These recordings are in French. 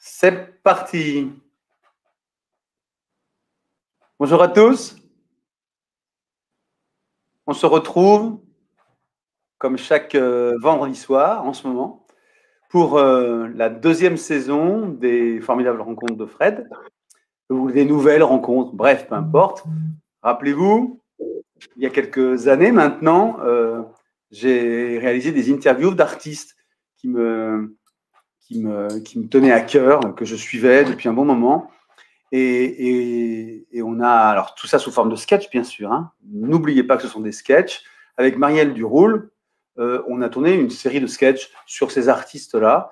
C'est parti. Bonjour à tous. On se retrouve, comme chaque vendredi soir en ce moment, pour la deuxième saison des Formidables Rencontres de Fred, ou des nouvelles rencontres, bref, peu importe. Rappelez-vous, il y a quelques années maintenant, j'ai réalisé des interviews d'artistes qui me tenaient à cœur, que je suivais depuis un bon moment. Et on a, alors tout ça sous forme de sketch, bien sûr. Hein. N'oubliez pas que ce sont des sketchs. Avec Marielle Duroul, on a tourné une série de sketchs sur ces artistes-là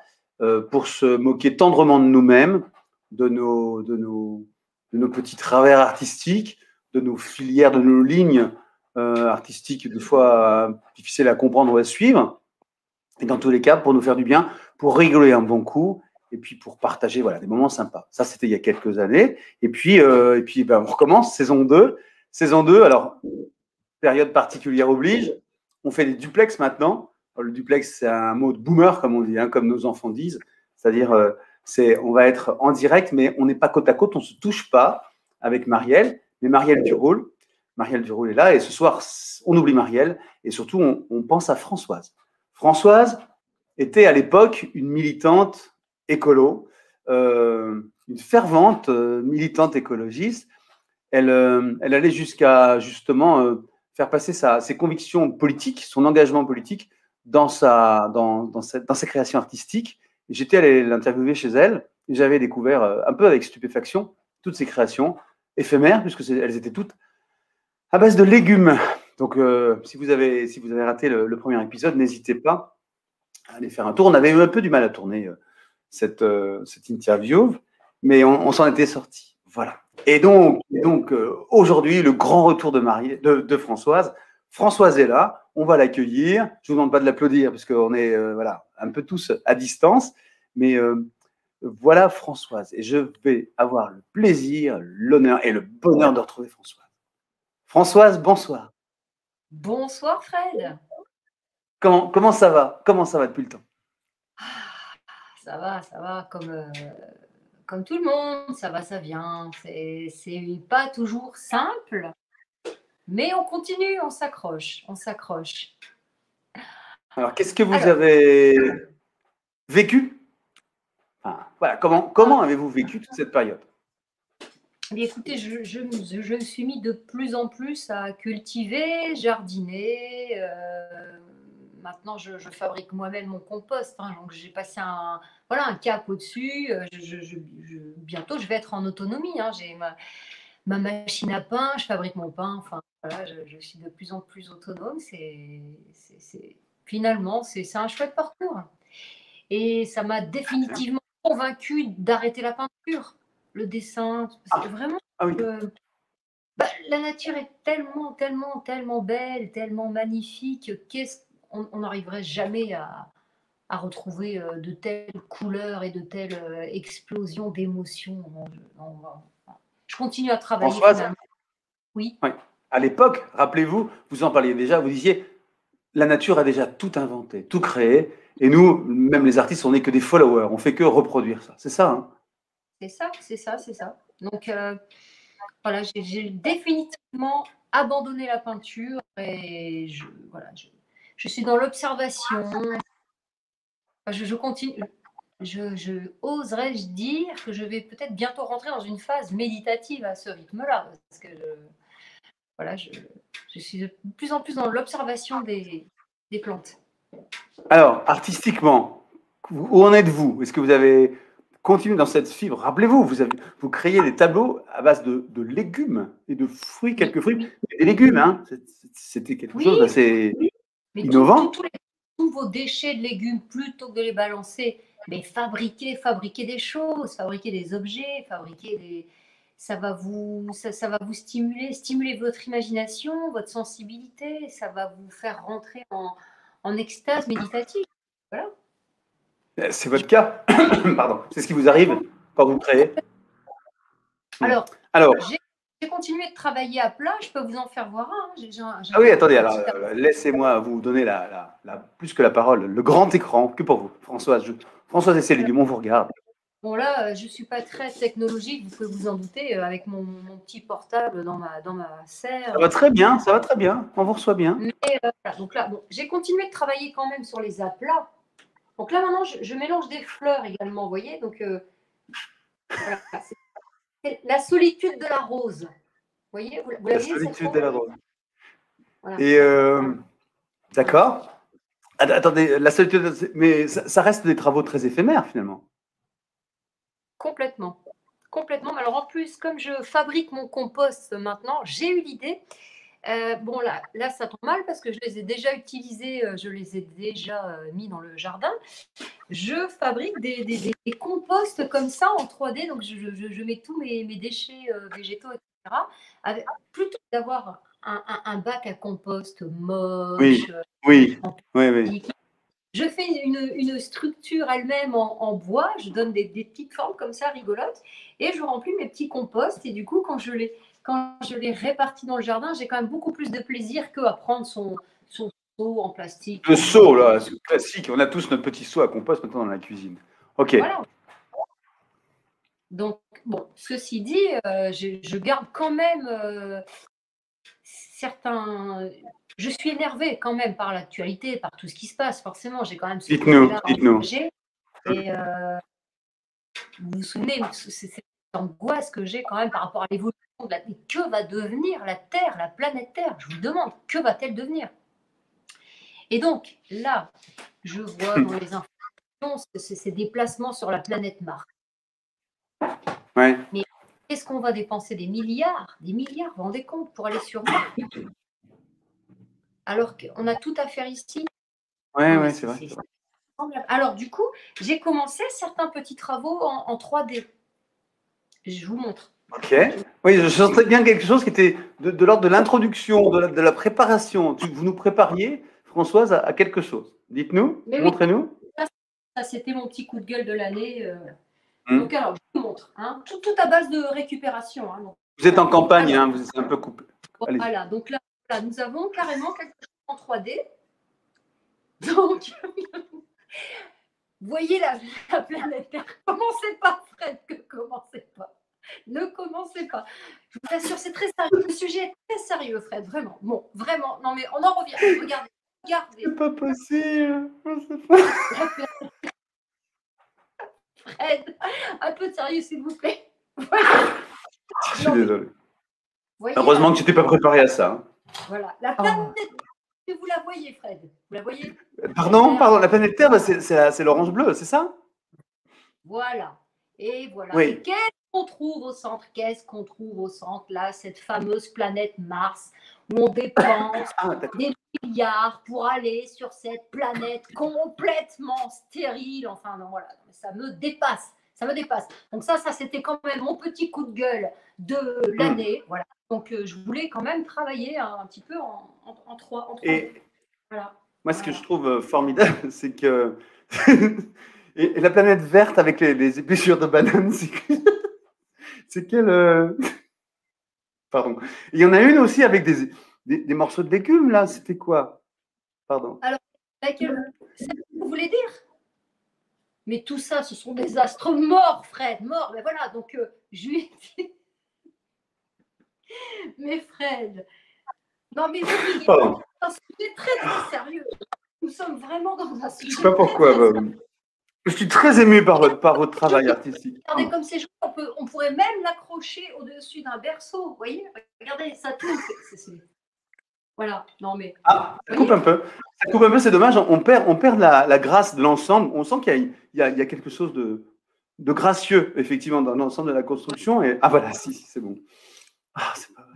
pour se moquer tendrement de nous-mêmes, de nos petits travers artistiques, de nos filières, de nos lignes artistiques, des fois difficiles à comprendre ou à suivre. Et dans tous les cas, pour nous faire du bien, pour rigoler un bon coup, et puis pour partager des moments sympas. Ça, c'était il y a quelques années. Et puis on recommence, saison 2. Saison 2, alors, période particulière oblige. On fait des duplex maintenant. Le duplex, c'est un mot de boomer, comme on dit, comme nos enfants disent. C'est-à-dire, on va être en direct, mais on n'est pas côte à côte, on ne se touche pas avec Marielle. Mais Marielle Duroul est là. Et ce soir, on oublie Marielle. Et surtout, on pense à Françoise. Françoise était à l'époque une militante écolo, une fervente militante écologiste. Elle allait jusqu'à justement faire passer ses convictions politiques, son engagement politique dans ses créations artistiques. J'étais allé l'interviewer chez elle et j'avais découvert un peu avec stupéfaction toutes ces créations éphémères, puisque elles étaient toutes à base de légumes. Donc, si vous avez raté le premier épisode, n'hésitez pas à aller faire un tour. On avait eu un peu du mal à tourner cette interview, mais on s'en était sorti. Voilà. Et donc aujourd'hui, le grand retour de Françoise. Françoise est là, on va l'accueillir. Je ne vous demande pas de l'applaudir, parce qu'on est un peu tous à distance, mais voilà Françoise. Et je vais avoir le plaisir, l'honneur et le bonheur de retrouver Françoise. Françoise, bonsoir. Bonsoir Fred. Comment ça va? Comment ça va depuis le temps? Ça va, comme tout le monde, ça va, ça vient. C'est pas toujours simple, mais on continue, on s'accroche. Alors, qu'est-ce que vous avez vécu? Comment avez-vous vécu toute cette période? Mais écoutez, je me suis mis de plus en plus à cultiver, jardiner. Maintenant, je fabrique moi-même mon compost. Donc, j'ai passé un cap au-dessus. Bientôt, je vais être en autonomie. J'ai ma machine à pain, je fabrique mon pain. Enfin, voilà, je suis de plus en plus autonome. Finalement, c'est un chouette parcours. Et ça m'a définitivement convaincue d'arrêter la peinture, le dessin. Parce que vraiment, la nature est tellement, tellement, tellement belle, tellement magnifique. On n'arriverait jamais à retrouver de telles couleurs et de telles explosions d'émotions. Je continue à travailler. Françoise, oui. À l'époque, rappelez-vous, vous en parliez déjà, vous disiez, la nature a déjà tout inventé, tout créé, et nous, même les artistes, on n'est que des followers, on fait que reproduire ça. C'est ça, hein? C'est ça. Donc, voilà, j'ai définitivement abandonné la peinture et je suis dans l'observation. Je continue. Oserais-je dire que je vais peut-être bientôt rentrer dans une phase méditative à ce rythme-là, parce que je suis de plus en plus dans l'observation des plantes. Alors, artistiquement, où en êtes-vous? Est-ce que vous avez continué dans cette fibre? Rappelez-vous, vous créez des tableaux à base de légumes et de fruits, quelques fruits, des légumes, hein? C'était quelque chose d'assez innovant. Tous vos déchets de légumes, plutôt que de les balancer, mais fabriquer des choses, fabriquer des objets, ça va vous stimuler votre imagination, votre sensibilité, ça va vous faire rentrer en extase méditative. Voilà. C'est votre cas. Pardon. C'est ce qui vous arrive quand vous créez. Alors j'ai continué de travailler à plat. Je peux vous en faire voir un. Ah oui, attendez. Alors, laissez-moi vous donner plus que la parole, le grand écran. Que pour vous, Françoise. Françoise et ses légumes, on vous regarde. Bon, là, je ne suis pas très technologique, vous pouvez vous en douter, avec mon petit portable dans ma serre. Ça va très bien, ça va très bien. On vous reçoit bien. Mais voilà, donc là, bon, j'ai continué de travailler quand même sur les aplats. Donc là, maintenant, je mélange des fleurs également, vous voyez. Donc, voilà, c'est la solitude de la rose. Vous voyez, vous La l'aviez, cette solitude de la rose. rose. Voilà. Et d'accord. Attendez, la solitude, mais ça reste des travaux très éphémères finalement. Complètement. Complètement. Alors en plus, comme je fabrique mon compost maintenant, j'ai eu l'idée. Bon, là, ça tombe mal parce que je les ai déjà utilisés, je les ai déjà mis dans le jardin. Je fabrique des composts comme ça en 3D. Donc, je mets tous mes déchets végétaux, etc. Plutôt que d'avoir un bac à compost moche, Oui. je fais une structure elle-même en bois. Je donne des petites formes comme ça, rigolotes. Et je remplis mes petits composts. Et du coup, quand je les répartis dans le jardin, j'ai quand même beaucoup plus de plaisir qu'à prendre son seau en plastique. Le seau, là, c'est classique. On a tous notre petit seau à compost maintenant dans la cuisine. Ok. Voilà. Donc, bon, ceci dit, je garde quand même certains. Je suis énervée quand même par l'actualité, par tout ce qui se passe. Forcément, j'ai quand même ce Dites-nous. Et vous vous souvenez, c'est cette angoisse que j'ai quand même par rapport à l'évolution de que va devenir la Terre, la planète Terre? Je vous demande, que va-t-elle devenir? Et donc, là, je vois dans les informations ces déplacements sur la planète Mars. Ouais. Mais est-ce qu'on va dépenser des milliards, vous vous rendez compte, pour aller sur Mars? Alors qu'on a tout à faire ici. Ouais, c'est vrai. Alors, du coup, j'ai commencé certains petits travaux en 3D. Je vous montre. Ok. Oui, je sentais bien quelque chose qui était de l'ordre de l'introduction, de la préparation. Vous nous prépariez, Françoise, à quelque chose. Dites-nous, montrez-nous. Ça, c'était mon petit coup de gueule de l'année. Donc, alors, je vous montre. Hein, tout à base de récupération. Hein, donc, vous êtes en campagne, alors, vous êtes un peu coupé. Voilà, donc là, nous avons carrément quelque chose en 3D. Donc, voyez la planète Terre. Commencez pas, Fred, commencez pas. Ne commencez pas. Je vous assure, c'est très sérieux. Le sujet est très sérieux, Fred, vraiment. Bon, vraiment. Non, mais on en revient. Regardez. C'est pas possible. Fred, un peu de sérieux, s'il vous plaît. Je suis désolé. Heureusement que tu n'étais pas préparé à ça. Hein. Voilà. La planète Terre, vous la voyez, Fred? Vous la voyez? Pardon, la planète Terre, c'est l'orange bleu, c'est ça? Voilà. Et voilà. Oui. Et qu'est-ce qu'on trouve au centre? Qu'est-ce qu'on trouve au centre, là, cette fameuse planète Mars, où on dépense des milliards pour aller sur cette planète complètement stérile. Enfin, non, voilà, ça me dépasse. Ça me dépasse. Donc ça c'était quand même mon petit coup de gueule de l'année. Voilà. Donc, je voulais quand même travailler un petit peu en 3. Et voilà. Moi, ce que je trouve formidable, c'est que et la planète verte avec les épluchures de bananes, c'est quelle Pardon. Il y en a une aussi avec des morceaux de légumes, là. C'était quoi? Pardon. Alors, laquelle vous voulez dire? Mais tout ça, ce sont des astres morts, Fred, morts. Mais voilà, donc je lui ai dit. Mais Fred, non mais oui, c'est un sujet très très sérieux. Nous sommes vraiment dans un sujet. Je sais pas pourquoi. Je suis très ému par votre travail artistique. Regardez, comme ces gens, on pourrait même l'accrocher au-dessus d'un berceau. Vous voyez? Regardez, ça tourne. Voilà, non mais. Ah, ça coupe un peu. Ça coupe un peu, c'est dommage. On perd la grâce de l'ensemble. On sent qu'il y a quelque chose de gracieux, effectivement, dans l'ensemble de la construction. Et... Ah voilà, si, c'est bon. Ah, c'est pas vrai.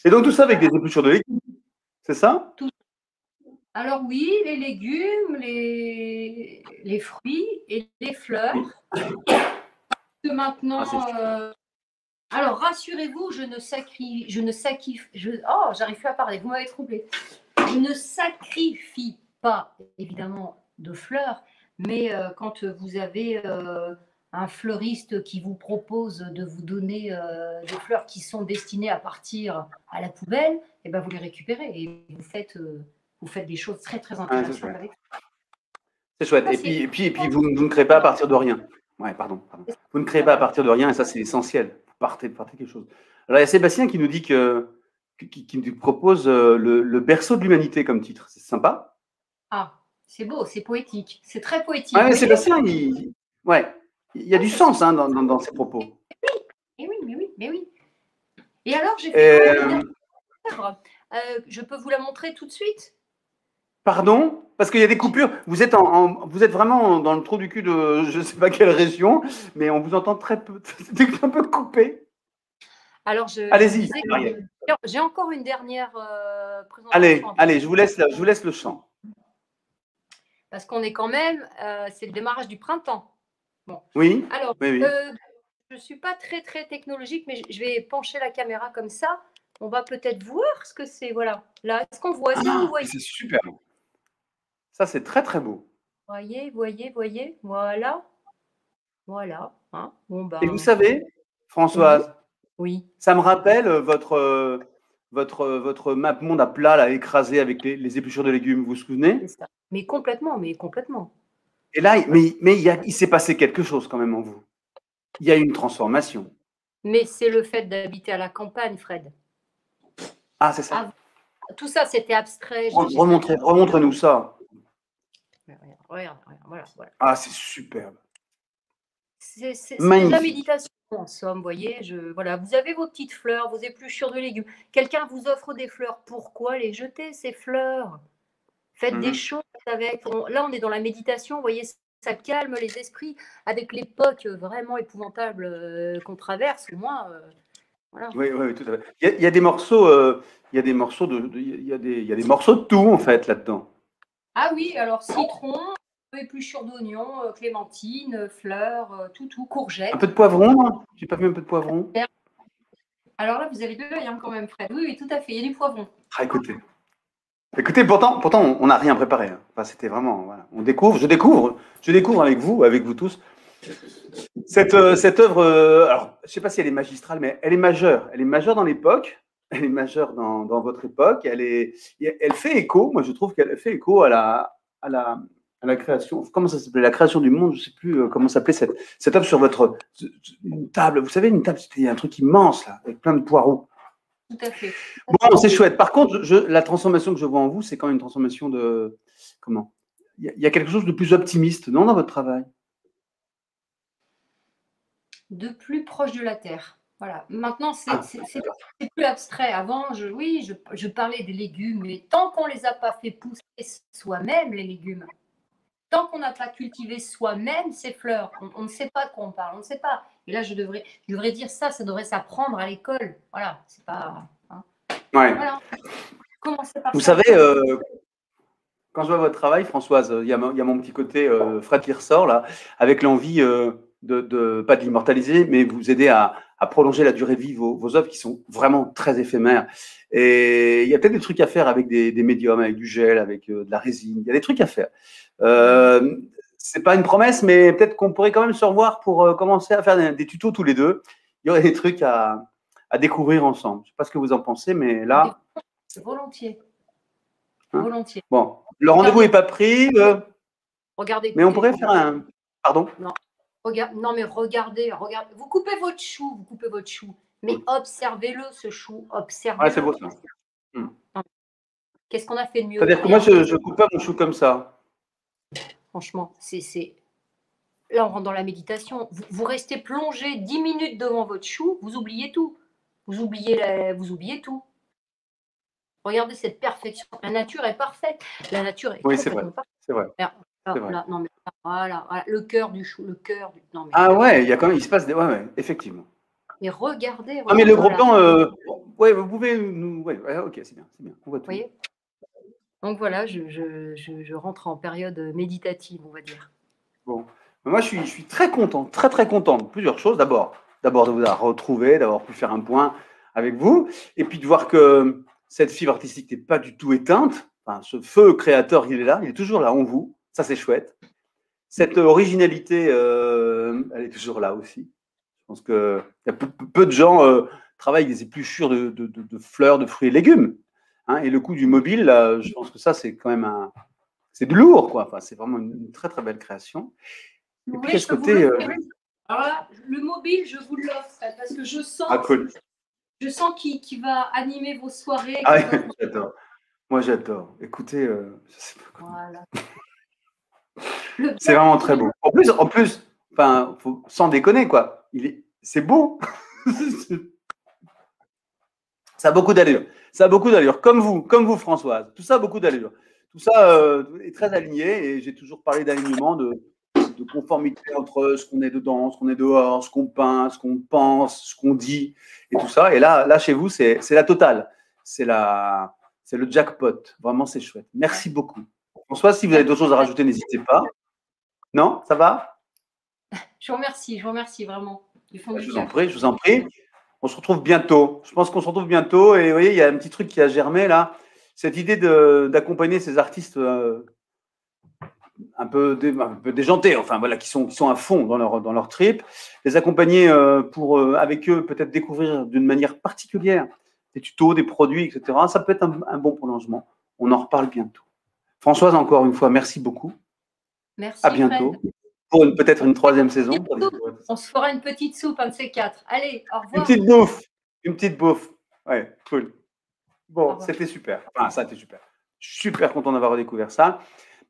Et donc tout ça avec des épluchures de légumes, c'est ça? Alors oui, les légumes, les fruits et les fleurs. Que maintenant. Alors, rassurez-vous, oh, j'arrive plus à parler, vous m'avez troublé. Je ne sacrifie pas, évidemment, de fleurs, mais quand vous avez un fleuriste qui vous propose de vous donner des fleurs qui sont destinées à partir à la poubelle, et ben vous les récupérez et vous faites des choses très, très intéressantes avec. C'est chouette. Et puis vous ne créez pas à partir de rien. Ouais, pardon. Vous ne créez pas à partir de rien, et ça, c'est essentiel. Vous partez de quelque chose. Alors, il y a Sébastien qui nous dit qui nous propose le berceau de l'humanité comme titre. C'est sympa. Ah, c'est beau, c'est poétique. C'est très poétique. Ouais, Sébastien, il y a du sens dans ses propos. Mais oui. Et alors, j'ai fait une œuvre. Je peux vous la montrer tout de suite? Pardon? Parce qu'il y a des coupures. Vous êtes vraiment dans le trou du cul de je ne sais pas quelle région, mais on vous entend très peu. C'est un peu coupé. Alors, allez-y. J'ai encore une dernière présentation. Allez, je vous laisse le chant. Parce qu'on est quand même, c'est le démarrage du printemps. Bon. Oui. Alors, oui. Je ne suis pas très technologique, mais je vais pencher la caméra comme ça. On va peut-être voir ce que c'est. Voilà. Là, est-ce qu'on voit? Est-ce que vous voyez? C'est super. Ça, c'est très beau. Voyez. Voilà. Hein. Bon, et vous savez, Françoise, oui. Ça me rappelle votre map monde à plat, là, écrasé avec les épluchures de légumes, vous vous souvenez? Ça. Mais complètement. Et là, il s'est passé quelque chose quand même en vous. Il y a eu une transformation. Mais c'est le fait d'habiter à la campagne, Fred. Ah, c'est ça. Tout ça, c'était abstrait. Remontre-nous ça. Regarde, voilà. Ah, c'est superbe. C'est de la méditation, en somme, vous voyez. Voilà, vous avez vos petites fleurs, vos épluchures de légumes. Quelqu'un vous offre des fleurs. Pourquoi les jeter, ces fleurs? Faites des choses avec. Là, on est dans la méditation, vous voyez, ça calme les esprits avec l'époque vraiment épouvantable qu'on traverse, au moins. Voilà. Oui, tout à fait. Il y a des morceaux, il y a des morceaux de tout en fait là-dedans. Ah oui, alors citron, épluchures d'oignons, clémentine, fleurs, tout, courgettes. Un peu de poivron? J'ai pas vu un peu de poivron? Alors là, vous avez de l'œil quand même, Fred. Oui, tout à fait. Il y a du poivron. Ah, écoutez, pourtant, on n'a rien préparé. Enfin, c'était vraiment, voilà. Je découvre avec vous tous, cette œuvre. Alors, je ne sais pas si elle est magistrale, mais elle est majeure. Elle est majeure dans l'époque. Elle est majeure dans votre époque. Elle fait écho. Moi, je trouve qu'elle fait écho à la création. Comment ça s'appelait? La création du monde. Je ne sais plus comment s'appelait cette œuvre sur une table. Vous savez, une table, c'était un truc immense là, avec plein de poireaux. Tout à fait. Bon, c'est chouette. Par contre, la transformation que je vois en vous, c'est quand même une transformation de… Comment? Il y a quelque chose de plus optimiste, non, dans votre travail? De plus proche de la terre. Voilà. Maintenant, c'est plus abstrait. Avant, je parlais des légumes, mais tant qu'on ne les a pas fait pousser soi-même, les légumes, tant qu'on n'a pas cultivé soi-même ces fleurs, on ne sait pas de quoi on parle, on ne sait pas. Et là, je devrais dire ça devrait s'apprendre à l'école. Voilà, c'est pas… Hein. Ouais. Voilà. Commencez par Vous savez, quand je vois votre travail, Françoise, il y a mon petit côté Fred qui ressort, là, avec l'envie pas de l'immortaliser, mais vous aider à prolonger la durée de vie de vos œuvres qui sont vraiment très éphémères. Et il y a peut-être des trucs à faire avec des médiums, avec du gel, avec de la résine. Il y a des trucs à faire. C'est pas une promesse, mais peut-être qu'on pourrait quand même se revoir pour commencer à faire des tutos tous les deux. Il y aurait des trucs à découvrir ensemble. Je ne sais pas ce que vous en pensez, mais là… Volontiers. Hein? Volontiers. Bon, le rendez-vous n'est pas pris. Regardez. Mais on pourrait faire un… Pardon? Non. Non, mais regardez. Vous coupez votre chou, mais observez-le, ce chou, observez-le. Ouais, c'est beau ça. Qu'est-ce qu'on a fait de mieux? C'est-à-dire que moi, je ne coupe pas mon chou comme ça. Franchement, là, on rentre dans la méditation. Vous restez plongé 10 minutes devant votre chou, vous oubliez tout. Vous oubliez tout. Regardez cette perfection. La nature est parfaite. La nature est complètement parfaite. C'est vrai. Là, non, mais voilà, le cœur du chou, non, mais ah ouais, il se passe des… Ouais, effectivement. Mais regardez. Ah, mais le gros plan, ouais, vous pouvez nous… Ouais, ok, c'est bien. On voit tout. Vous voyez? Donc voilà, je rentre en période méditative, on va dire. Bon, moi je suis très content de plusieurs choses. D'abord de vous avoir retrouvé, d'avoir pu faire un point avec vous, et puis de voir que cette fibre artistique n'est pas du tout éteinte. Enfin, ce feu créateur, il est toujours là en vous. Ça, c'est chouette. Cette originalité, elle est toujours là aussi. Je pense qu'il y a peu de gens travaillent avec des épluchures de fleurs, de fruits et légumes. Hein, et le coût du mobile, là, je pense que ça, c'est quand même c'est de lourd, quoi. Enfin, c'est vraiment une très, très belle création. Et puis, il y a ce côté… Alors là, le mobile, je vous l'offre parce que je sens, qu'il va animer vos soirées. Ah oui, j'adore. Moi, j'adore. Écoutez, je sais pas comment. Voilà. C'est vraiment très beau. En plus, enfin, sans déconner, quoi. C'est beau. Ça a beaucoup d'allure. Ça a beaucoup d'allure. Comme vous, Françoise. Tout ça a beaucoup d'allure. Tout ça est très aligné et j'ai toujours parlé d'alignement, de conformité entre ce qu'on est dedans, ce qu'on est dehors, ce qu'on peint, ce qu'on pense, ce qu'on dit et tout ça. Et là chez vous, c'est la totale. C'est le jackpot. Vraiment, c'est chouette. Merci beaucoup. Françoise, si vous avez d'autres choses à rajouter, n'hésitez pas. Non, ça va? Je vous remercie vraiment. Je vous en prie. On se retrouve bientôt. Je pense qu'on se retrouve bientôt. Et vous voyez, il y a un petit truc qui a germé là. Cette idée d'accompagner ces artistes un peu déjantés, enfin voilà, qui sont à fond dans leur trip, les accompagner pour avec eux peut-être découvrir d'une manière particulière des tutos, des produits, etc. Ça peut être un bon prolongement. On en reparle bientôt. Françoise, encore une fois, merci beaucoup. Merci. À bientôt. Fred. Pour peut-être une troisième saison. On se fera une petite soupe, un de ces quatre. Allez, au revoir. Une petite bouffe. Ouais, cool. Bon, c'était super. Enfin, ça a été super. Je suis super content d'avoir redécouvert ça.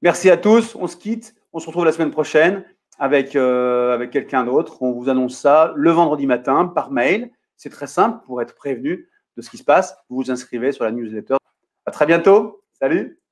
Merci à tous. On se quitte. On se retrouve la semaine prochaine avec quelqu'un d'autre. On vous annonce ça le vendredi matin par mail. C'est très simple pour être prévenu de ce qui se passe. Vous vous inscrivez sur la newsletter. À très bientôt. Salut.